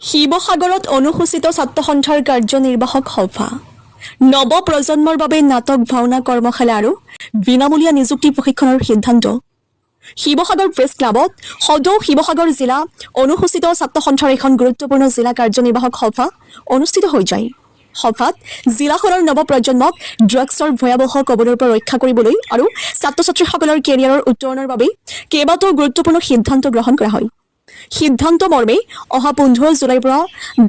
শিৱসাগৰত অনুসূচিত ছাত্ৰ সন্থাৰ কাৰ্যনিৰ্বাহক সভা নৱ প্ৰজন্মৰ বাবে নাটক ভাওনা কৰ্মশালা আৰু বিনামূলীয়া নিযুক্তি প্ৰশিক্ষণৰ সিদ্ধান্ত শিৱসাগৰ প্ৰেছ ক্লাবত সদৌ শিৱসাগৰ জিলা অনুসূচিত ছাত্ৰ সন্থাৰ এখন গুৰুত্বপূৰ্ণ জিলা কাৰ্যনিৰ্বাহক সভা অনুষ্ঠিত হৈ যায়। সভাত জিলাখনৰ নৱ প্ৰজন্মক ড্ৰাগছৰ ভয়াৱহ কবলৰ পৰা ৰক্ষা কৰিবলৈ আৰু ছাত্ৰ ছাত্ৰীসকলৰ কেৰিয়াৰৰ উত্তৰণৰ বাবে কেইবাটাও গুৰুত্বপূৰ্ণ সিদ্ধান্ত গ্ৰহণ কৰা হয়। সিদ্ধান্ত মৰ্মে অহা 15 জুলাইৰ পৰা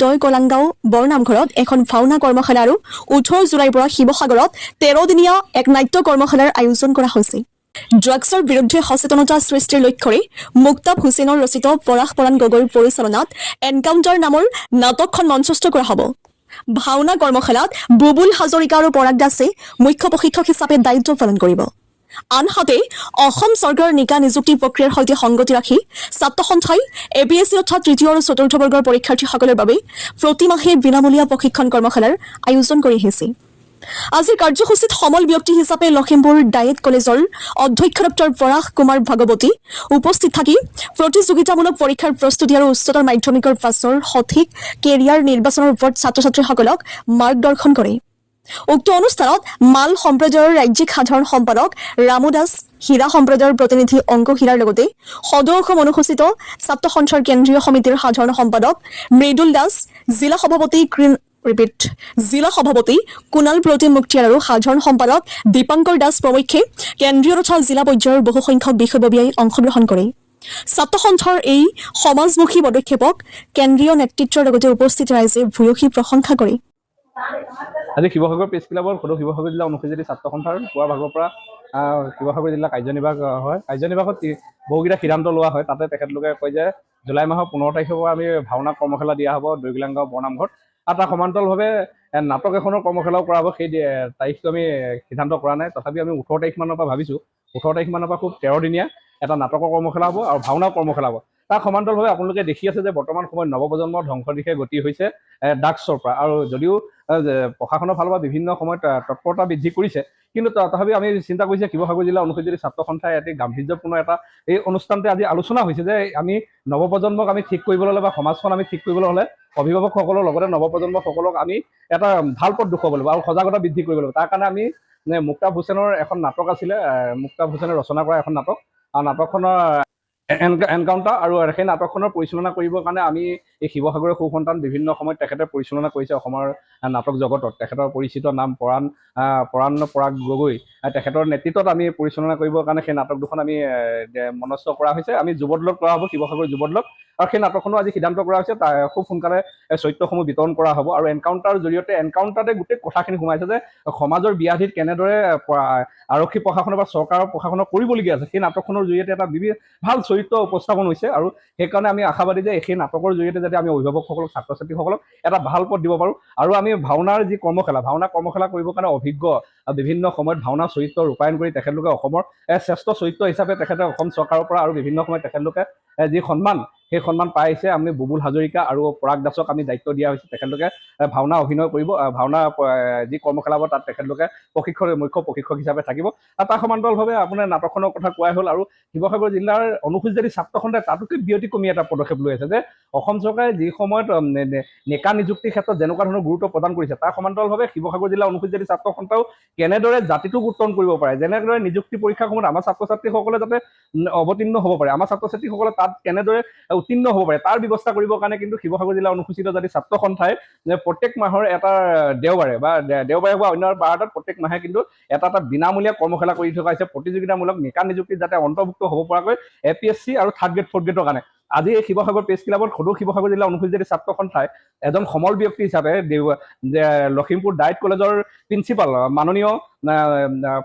দৈ কলাংগাঁও বৰনামঘৰত এখন ভাওনা কৰ্মশালা আৰু 18 জুলাইৰ পৰা শিৱসাগৰত 13 দিনীয়া এক নাট্য কৰ্মশালাৰ আয়োজন কৰা হৈছে। ড্ৰাগছৰ বিৰুদ্ধে সচেতনতা সৃষ্টিৰ লক্ষ্যৰে মুক্তাব হুছেইনৰ ৰচিত পৰাশ পৰাণ গগৈৰ পৰিচালনাত এনকাউণ্টাৰ নামৰ নাটকখন মঞ্চস্থ কৰা হ'ব। ভাওনা কৰ্মশালাত বুবুল হাজৰিকা আৰু পৰাগ দাসে মুখ্য প্ৰশিক্ষক হিচাপে দায়িত্ব পালন কৰিব। আনহাতে অসম চৰকাৰৰ নিকা নিযুক্তি প্ৰক্ৰিয়াৰ সৈতে সংগতি ৰাখি ছাত্ৰ সন্থাই APSC অৰ্থাৎ তৃতীয় আৰু চতুৰ্থ বৰ্গৰ পৰীক্ষাৰ্থীসকলৰ বাবে প্ৰতিমাহে বিনামূলীয়া প্ৰশিক্ষণ কৰ্মশালাৰ আয়োজন কৰি আহিছে। আজিৰ কাৰ্যসূচীত সমল ব্যক্তি হিচাপে লখিমপুৰ ডায়েট কলেজৰ অধ্যক্ষ ডক্টৰ পৰাশ কুমাৰ ভাগৱতী উপস্থিত থাকি প্ৰতিযোগিতামূলক পৰীক্ষাৰ প্ৰস্তুতি আৰু উচ্চতৰ মাধ্যমিকৰ পাছৰ সঠিক কেৰিয়াৰ নিৰ্বাচনৰ ওপৰত ছাত্ৰ ছাত্ৰীসকলক মাৰ্গদৰ্শন কৰে। উক্ত অনুষ্ঠানত মাল সম্প্ৰদায়ৰ ৰাজ্যিক সাধাৰণ সম্পাদক ৰামু দাস, হীৰা সম্প্ৰদায়ৰ প্ৰতিনিধি অংক হীৰাৰ লগতে সদৌ অসম অনুসূচিত ছাত্ৰ সন্থাৰ কেন্দ্ৰীয় সমিতিৰ সাধাৰণ সম্পাদক মৃদুল দাস, জিলা সভাপতি কুণাল প্ৰতিম মুক্তিয়াৰ আৰু সাধাৰণ সম্পাদক দীপাংকৰ দাস প্ৰমুখ্যে কেন্দ্ৰীয় তথা জিলা পৰ্যায়ৰ বহুসংখ্যক বিষয়ববীয়াই অংশগ্ৰহণ কৰে। ছাত্ৰ সন্থাৰ এই সমাজমুখী পদক্ষেপক কেন্দ্ৰীয় নেতৃত্বৰ লগতে উপস্থিত ৰাইজে ভূয়সী প্ৰশংসা কৰে। আজি শিৱসাগৰ প্ৰেছ ক্লাবৰ সদৌ শিৱসাগৰ জিলা অনুসূচিত ছাত্ৰ সন্থাৰ পুৱাৰ ভাগৰ পৰা শিৱসাগৰ জিলা কাৰ্যনিৰ্বাহক হয়। কাৰ্যনিৰ্বাহত বহুকেইটা সিদ্ধান্ত লোৱা হয়। তাতে তেখেতলোকে কয় যে জুলাই মাহৰ 15 তাৰিখৰ পৰা আমি ভাওনা কৰ্মশালা দিয়া হ'ব দৈগিলাংগাঁও বৰনামঘৰত, আৰু তাৰ সমান্তৰালভাৱে নাটক এখনৰ কৰ্মশালাও কৰা হ'ব। সেই তাৰিখটো আমি সিদ্ধান্ত কৰা নাই, তথাপি আমি 18 তাৰিখ মানৰ পৰা ভাবিছোঁ 18 তাৰিখ মানৰ পৰা খুব 13 দিনীয়া এটা নাটকৰ কৰ্মশালা হ'ব আৰু ভাওনাও কৰ্মশালা হ'ব। তাৰ সমান্তৰালভাৱে আপোনালোকে দেখি আছে যে বৰ্তমান সময়ত নৱপ্ৰজন্মৰ ধ্বংসৰ দিশে গতি হৈছে ড্ৰাগছৰ পৰা, আৰু যদিও প্ৰশাসনৰ ফালৰ পৰা বিভিন্ন সময়ত তৎপৰতা বৃদ্ধি কৰিছে, কিন্তু তথাপি আমি চিন্তা কৰিছে শিৱসাগৰ জিলা অনুসূচিত ছাত্ৰ সন্থাই এটি গাম্ভীৰ্যপূৰ্ণ এটা এই অনুষ্ঠানতে আজি আলোচনা হৈছে যে আমি নৱপ্ৰজন্মক আমি ঠিক কৰিবলৈ হ'লে বা সমাজখন আমি ঠিক কৰিবলৈ হ'লে অভিভাৱকসকলৰ লগতে নৱপ্ৰজন্মসকলক আমি এটা ভাল পথ দেখুৱাব লাগিব আৰু সজাগতা বৃদ্ধি কৰিব লাগিব। তাৰ কাৰণে আমি মুক্তাব হুছেইনৰ এখন নাটক আছিলে, মুক্তাব হুছেইনে ৰচনা কৰা এখন নাটক, আৰু নাটকখনৰ এনকাউণ্টাৰ, আৰু সেই নাটকখনৰ পৰিচালনা কৰিবৰ কাৰণে আমি এই শিৱসাগৰৰ সুসন্তান বিভিন্ন সময়ত তেখেতে পৰিচালনা কৰিছে অসমৰ নাটক জগতত। তেখেতৰ পৰিচিত নাম পৰাগ গগৈ, তেখেতৰ নেতৃত্বত আমি পৰিচালনা কৰিবৰ কাৰণে সেই নাটক দুখন আমি মনস্থ কৰা হৈছে। আমি যুৱদলত কৰা হ'ব, শিৱসাগৰ যুৱদলত, আৰু সেই নাটকখনো আজি সিদ্ধান্ত কৰা হৈছে। খুব সোনকালে চৰিত্ৰসমূহ বিতৰণ কৰা হ'ব, আৰু এনকাউণ্টাৰৰ জৰিয়তে এনকাউণ্টাৰতে গোটেই কথাখিনি সোমাইছে যে সমাজৰ ব্যাধিত কেনেদৰে আৰক্ষী প্ৰশাসনৰ বা চৰকাৰৰ প্ৰশাসনৰ কৰিবলগীয়া আছে। সেই নাটকখনৰ জৰিয়তে এটা ভাল চৰিত্ৰ উপস্থাপন হৈছে, আৰু সেইকাৰণে আমি আশাবাদী যে সেই নাটকৰ জৰিয়তে যাতে আমি অভিভাৱকসকলক ছাত্ৰ ছাত্ৰীসকলক এটা ভাল পথ দিব পাৰোঁ। আৰু আমি ভাওনাৰ যি ভাওনা কৰ্মশালা কৰিবৰ কাৰণে অভিজ্ঞ বিভিন্ন সময়ত ভাওনা চৰিত্ৰ ৰূপায়ণ কৰি তেখেতলোকে অসমৰ শ্ৰেষ্ঠ চৰিত্ৰ হিচাপে তেখেতে অসম চৰকাৰৰ পৰা আৰু বিভিন্ন সময়ত তেখেতলোকে যি সন্মান, সেই সন্মান পাই আহিছে। আমি বুবুল হাজৰিকা আৰু পৰাগ দাসক আমি দায়িত্ব দিয়া হৈছে, তেখেতলোকে ভাওনা অভিনয় কৰিব, ভাওনা যি কৰ্মশালা হ'ব তাত তেখেতলোকে মুখ্য প্ৰশিক্ষক হিচাপে থাকিব। আৰু তাৰ সমান্তৰালভাৱে আপোনাৰ নাটকখনৰ কথা কোৱাই হ'ল। আৰু শিৱসাগৰ জিলাৰ অনুসূচিত ছাত্ৰ সন্থাই তাতোকৈ ব্যতিক্ৰমী এটা পদক্ষেপ লৈ আছে যে অসম চৰকাৰে যি সময়ত নিকা নিযুক্তিৰ ক্ষেত্ৰত যেনেকুৱা ধৰণৰ গুৰুত্ব প্ৰদান কৰিছে, তাৰ সমান্তৰালভাৱে শিৱসাগৰ জিলা অনুসূচিত ছাত্ৰ সন্থাও কেনেদৰে জাতিটোক উত্তৰণ কৰিব পাৰে, যেনেদৰে নিযুক্তি পৰীক্ষাসমূহত আমাৰ ছাত্ৰ ছাত্ৰীসকলে যাতে অৱতীৰ্ণ হ'ব পাৰে, আমাৰ ছাত্ৰ ছাত্ৰীসকলে তাত কেনেদৰে উত্তীৰ্ণ হ'ব পাৰে, তাৰ ব্যৱস্থা কৰিবৰ কাৰণে কিন্তু শিৱসাগৰ জিলা অনুসূচিত জাতি ছাত্ৰ সন্থাই প্ৰত্যেক মাহৰ এটা দেওবাৰে বা অন্য বাৰত প্ৰত্যেক মাহে কিন্তু এটা বিনামূলীয়া কৰ্মশালা কৰি থকা হৈছে, প্ৰতিযোগিতামূলক নিকা নিযুক্তিত যাতে অন্তৰ্ভুক্ত হ'ব পৰাকৈ APSC আৰু 3rd গ্ৰেড 4th গ্ৰেডৰ কাৰণে। আজি এই শিৱসাগৰ প্ৰেছ ক্লাবত সদৌ শিৱসাগৰ জিলা অনুসূচিত ছাত্ৰ সন্থাই এজন সমল ব্যক্তি হিচাপে লখিমপুৰ ডায়েট কলেজৰ প্ৰিন্সিপাল মাননীয়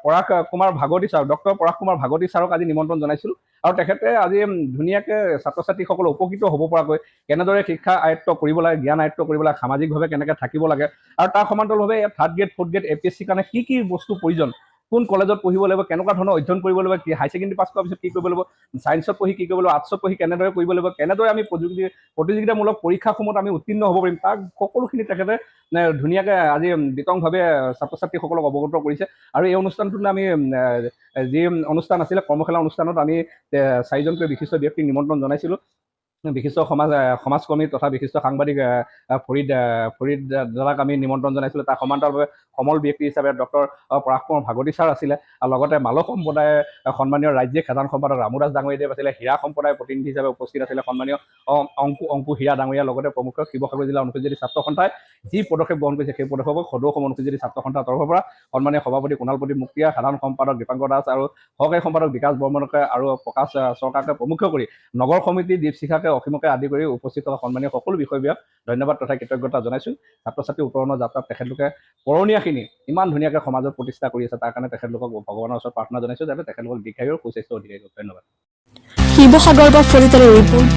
পৰাশ কুমাৰ ভাগৱতী ছাৰ, ডক্টৰ পৰাশ কুমাৰ ভাগৱতী ছাৰক আজি নিমন্ত্ৰণ জনাইছিলোঁ, আৰু তেখেতে আজি ধুনীয়াকৈ ছাত্ৰ ছাত্ৰীসকল উপকৃত হ'ব পৰাকৈ কেনেদৰে শিক্ষা আয়ত্ব কৰিব লাগে, জ্ঞান আয়ত্ব কৰিব লাগে, সামাজিকভাৱে কেনেকৈ থাকিব লাগে, আৰু তাৰ সমান্তৰালভাৱে 3rd grade 4th grade APSC কাৰণে কি বস্তু প্ৰয়োজন, কোন কলেজত পঢ়িব লাগিব, কেনেকুৱা ধৰণৰ অধ্যয়ন কৰিব লাগিব, হাই ছেকেণ্ডেৰী পাছ কৰাৰ পিছত কি কৰিব লাগিব, ছায়েন্সত পঢ়ি কি কৰিব লাগিব, আৰ্টছত পঢ়ি কেনেদৰে কৰিব লাগিব, কেনেদৰে আমি প্ৰতিযোগিতামূলক পৰীক্ষাসমূহত আমি উত্তীৰ্ণ হ'ব পাৰিম, তাক সকলোখিনি তেখেতে ধুনীয়াকৈ আজি বিতংভাৱে ছাত্ৰ ছাত্ৰীসকলক অৱগত কৰিছে। আৰু এই অনুষ্ঠানটোত আমি যি অনুষ্ঠান আছিলে কৰ্মশালা অনুষ্ঠানত আমি 4জনকৈ বিশিষ্ট ব্যক্তিক নিমন্ত্ৰণ জনাইছিলোঁ। বিশিষ্ট সমাজকৰ্মী তথা বিশিষ্ট সাংবাদিক ফৰিদ দাদাক আমি নিমন্ত্ৰণ জনাইছিলোঁ। তাৰ সমান্তৰালভাৱে সমল ব্যক্তি হিচাপে ডক্টৰ পৰাশ কুমাৰ ভাগৱতী ছাৰ আছিলে, আৰু লগতে মালৌ সম্প্ৰদায়ৰ সন্মানীয় ৰাজ্যিক সাধাৰণ সম্পাদক ৰামু দাস ডাঙৰীয়াদেৱ আছিলে, হীৰা সম্প্ৰদায়ৰ প্ৰতিনিধি হিচাপে উপস্থিত আছিলে সন্মানীয় অংকু হীৰা ডাঙৰীয়া, লগতে প্ৰমুখ শিৱসাগৰ জিলা অনুসূচিত ছাত্ৰ সন্থাই যি পদক্ষেপ গ্ৰহণ কৰিছে সেই পদক্ষেপক সদৌ অসম অনুসূচিত ছাত্ৰ সন্থাৰ তৰফৰ পৰা সন্মানীয় সভাপতি কুণাল প্ৰদীপ মুক্তিয়া, সাধাৰণ সম্পাদক দীপাংকৰ দাস আৰু সহকাৰী সম্পাদক বিকাশ বৰ্মনকে আৰু প্ৰকাশ চৰকাৰকে প্ৰমুখ কৰি নগৰ সমিতি দীপশিখাকে অসীমকে আদি কৰি উপস্থিত থকা সন্মানীয় সকলো বিষয়ববীয়াক ধন্যবাদ তথা কৃতজ্ঞতা জনাইছোঁ। ছাত্ৰ ছাত্ৰী উত্তৰণৰ যাত্ৰাত তেখেতলোকে কৰণীয়াখিনি ইমান ধুনীয়াকৈ সমাজত প্ৰতিষ্ঠা কৰি আছে, তাৰ কাৰণে তেখেতলোকক ভগৱানৰ ওচৰত প্ৰাৰ্থনা জনাইছোঁ যাতে তেখেতলোকক দীৰ্ঘায়ুৰ সুস্বাস্থ্য অধিকাৰী। ধন্যবাদ। শিৱসাগৰ বা ফৰিদাৰ ৰিপৰ্ট।